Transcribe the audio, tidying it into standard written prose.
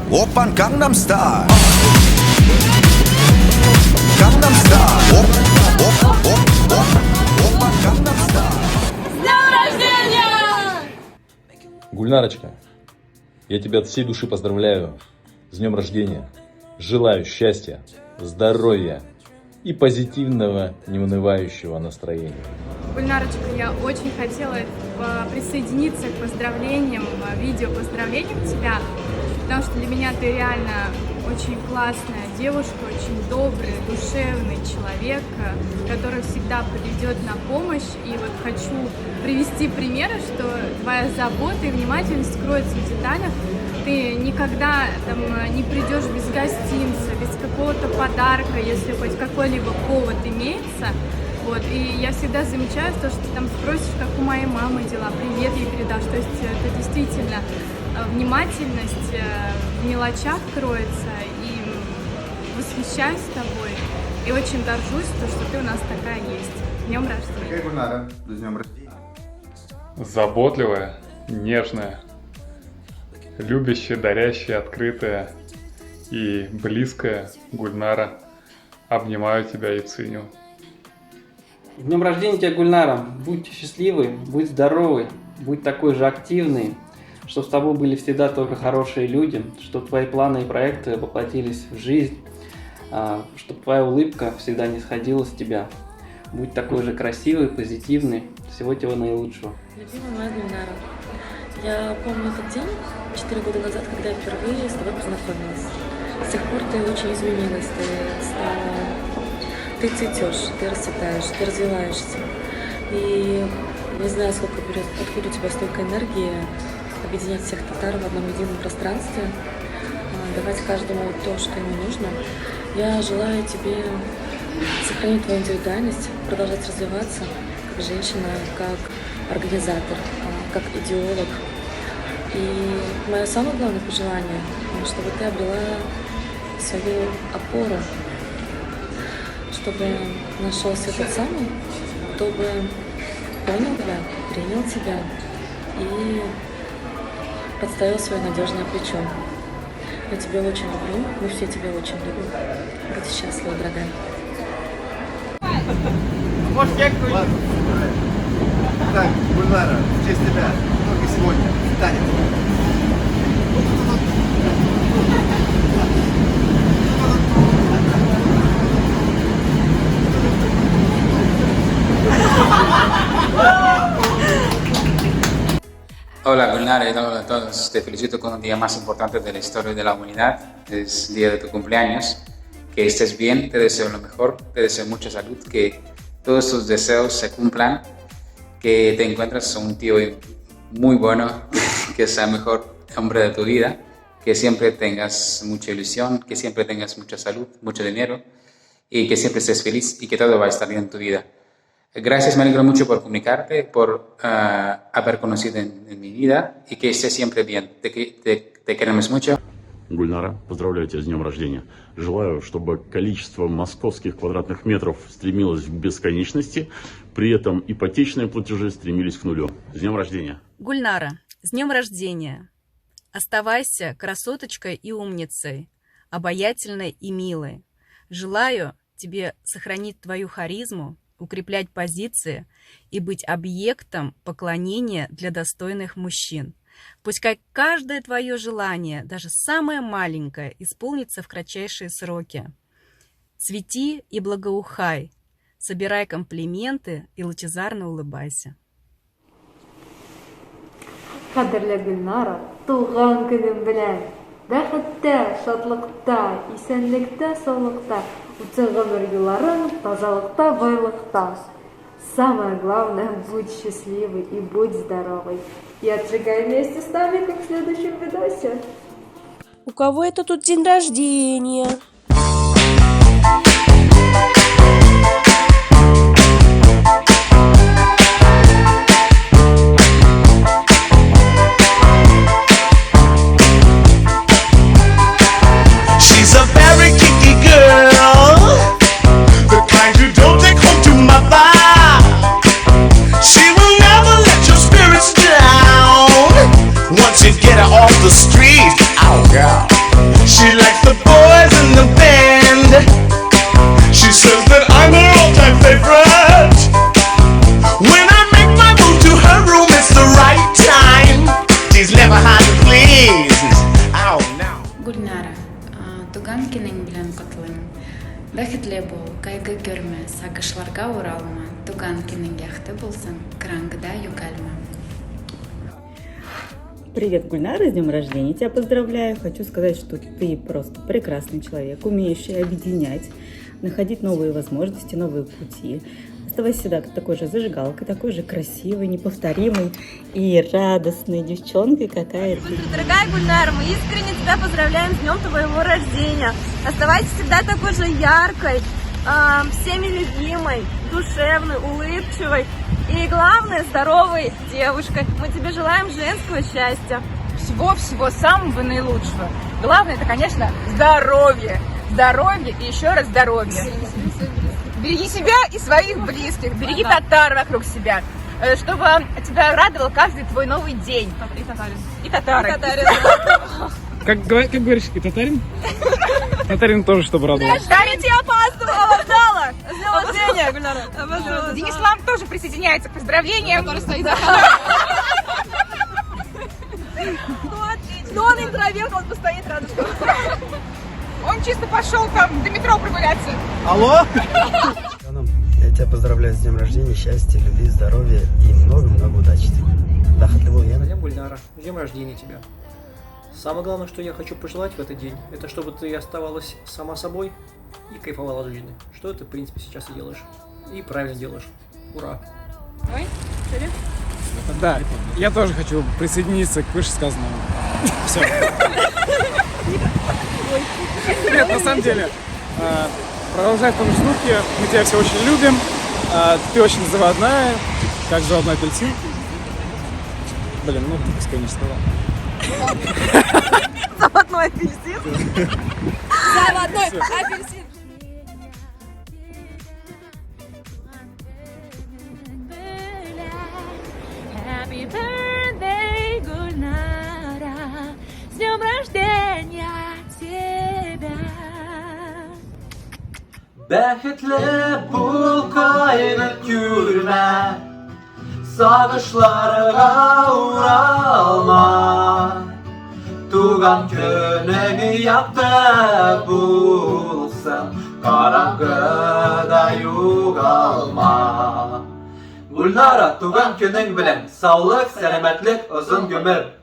Oppan Gangnam Style. Gangnam Style. Oppan Gangnam Style. С днем рождения! Гульнарочка, я тебя от всей души поздравляю с днем рождения. Желаю счастья, здоровья и позитивного, неунывающего настроения. Гульнарочка, я очень хотела присоединиться к поздравлениям, видео поздравлениям тебя, потому что для меня ты реально очень классная девушка, очень добрый, душевный человек, который всегда придет на помощь. И вот хочу привести примеры, что твоя забота и внимательность кроется в деталях. Ты никогда там не придешь без гостинца, без какого-то подарка, если хоть какой-либо повод имеется. Вот, и я всегда замечаю то, что ты там спросишь, как у моей мамы дела, привет ей передашь. То есть это действительно внимательность в мелочах кроется, и восхищаюсь тобой. И очень горжусь, что ты у нас такая есть. С днем рождения. Гульнара, с днем рождения. Заботливая, нежная, любящая, дарящая, открытая и близкая Гульнара. Обнимаю тебя и ценю. С днем рождения тебя, Гульнара! Будь счастливой, будь здоровой, будь такой же активной, чтобы с тобой были всегда только хорошие люди, чтобы твои планы и проекты воплотились в жизнь, чтобы твоя улыбка всегда не сходила с тебя. Будь такой же красивой, позитивной. Всего тебе наилучшего. Любимая моя Гульнара, я помню этот день 4 года назад, когда я впервые с тобой познакомилась. С тех пор ты очень изменилась, ты цветешь, ты расцветаешь, ты развиваешься. И не знаю, откуда у тебя столько энергии объединять всех татар в одном едином пространстве, давать каждому то, что ему нужно. Я желаю тебе сохранить твою индивидуальность, продолжать развиваться как женщина, как организатор, как идеолог. И мое самое главное пожелание, чтобы ты обрела свою опору, чтобы нашелся тот самый, кто бы понял тебя, принял тебя и подставил свое надежное плечо. Я тебя очень люблю, мы все тебя очень любим. Будь счастлива, дорогая. Так, Гульнара, в честь тебя, только сегодня, танец. Hola Gulnara y hola a todos, te felicito con un día más importante de la historia de la humanidad, es el día de tu cumpleaños, que estés bien, te deseo lo mejor, te deseo mucha salud, que todos tus deseos se cumplan, que te encuentres un tío muy bueno, que sea el mejor hombre de tu vida, que siempre tengas mucha ilusión, que siempre tengas mucha salud, mucho dinero y que siempre estés feliz y que todo va a estar bien en tu vida. Gracias, me alegro mucho por comunicarte, por haber conocido en mi vida y que estés siempre bien. Te queremos mucho. Гульнара, поздравляю тебя с днем рождения. Желаю, чтобы количество московских квадратных метров стремилось к бесконечности, при этом ипотечные платежи стремились к нулю. С днем рождения. Гульнара, с днем рождения. Оставайся красоточкой и умницей, обаятельной и милой. Желаю тебе сохранить твою харизму, укреплять позиции и быть объектом поклонения для достойных мужчин. Пускай каждое твое желание, даже самое маленькое, исполнится в кратчайшие сроки. Цвети и благоухай, собирай комплименты и лучезарно улыбайся. Кадерлі Гүлнара, туған күнің белән, бәхеттә, шатлыкта, исәнлектә, саулыкта, үтсен гомер юлларың, тазалыкта, байлыкта. Самое главное, будь счастливой и будь здоровой. И отжигай вместе с нами, как в следующем видосе. У кого это тут день рождения? She's a very kinky girl, the kind you don't take home to mother. She will never let your spirits down once you get her off the street. Oh, girl. Бәхетле бул, кайгы көрмө, сагышларга уралма, туган күнүң якты болсун, караңгыда югалма. Привет, Гульнара, с днем рождения тебя поздравляю. Хочу сказать, что ты просто прекрасный человек, умеющий объединять, находить новые возможности, новые пути. Оставайся всегда такой же зажигалкой, такой же красивой, неповторимой и радостной девчонкой, какая ты. Дорогая Гульнара, мы искренне тебя поздравляем с днем твоего рождения. Оставайся всегда такой же яркой, всеми любимой, душевной, улыбчивой и, главное, здоровой девушкой. Мы тебе желаем женского счастья. Всего-всего самого наилучшего. Главное, это, конечно, здоровье. Здоровье и еще раз здоровье. Береги себя и своих близких. Береги татар вокруг себя, чтобы тебя радовал каждый твой новый день. И татарин. И татары. Как говоришь, и татарин? Татарин тоже, чтобы радовал. Татарин тебя опоздала. С днем рождения, Гульнара. Денис Лам тоже присоединяется к поздравлениям. Который стоит за Ну, он интроверт, он постоит рядышком. Он чисто пошел там до метро прогуляться. Алло? Я тебя поздравляю с днем рождения, счастья, любви, здоровья и много-много удачи. Бахатлы бол, я. Гульнара, с днем рождения тебя. Самое главное, что я хочу пожелать в этот день, это чтобы ты оставалась сама собой и кайфовала от жизни. Что ты, в принципе, сейчас и делаешь. И правильно делаешь. Ура! Ой, что ли? Да, я тоже хочу присоединиться к вышесказанному. Все. Нет, на самом деле, продолжай в том же духе. Мы тебя все очень любим. Ты очень заводная, как заводной апельсин. Блин, ну пускай не слова. Заводной апельсин. Заводной апельсин. Happy birthday, Гульнара, с днем рождения тебя. Бәхетле бул кайнап күрмә, сагышларга уралма. Туган көнең якты булсын, караңгыда югалма. Гульнара, туган көнең белән саулык, сәламәтлек, озын гомер.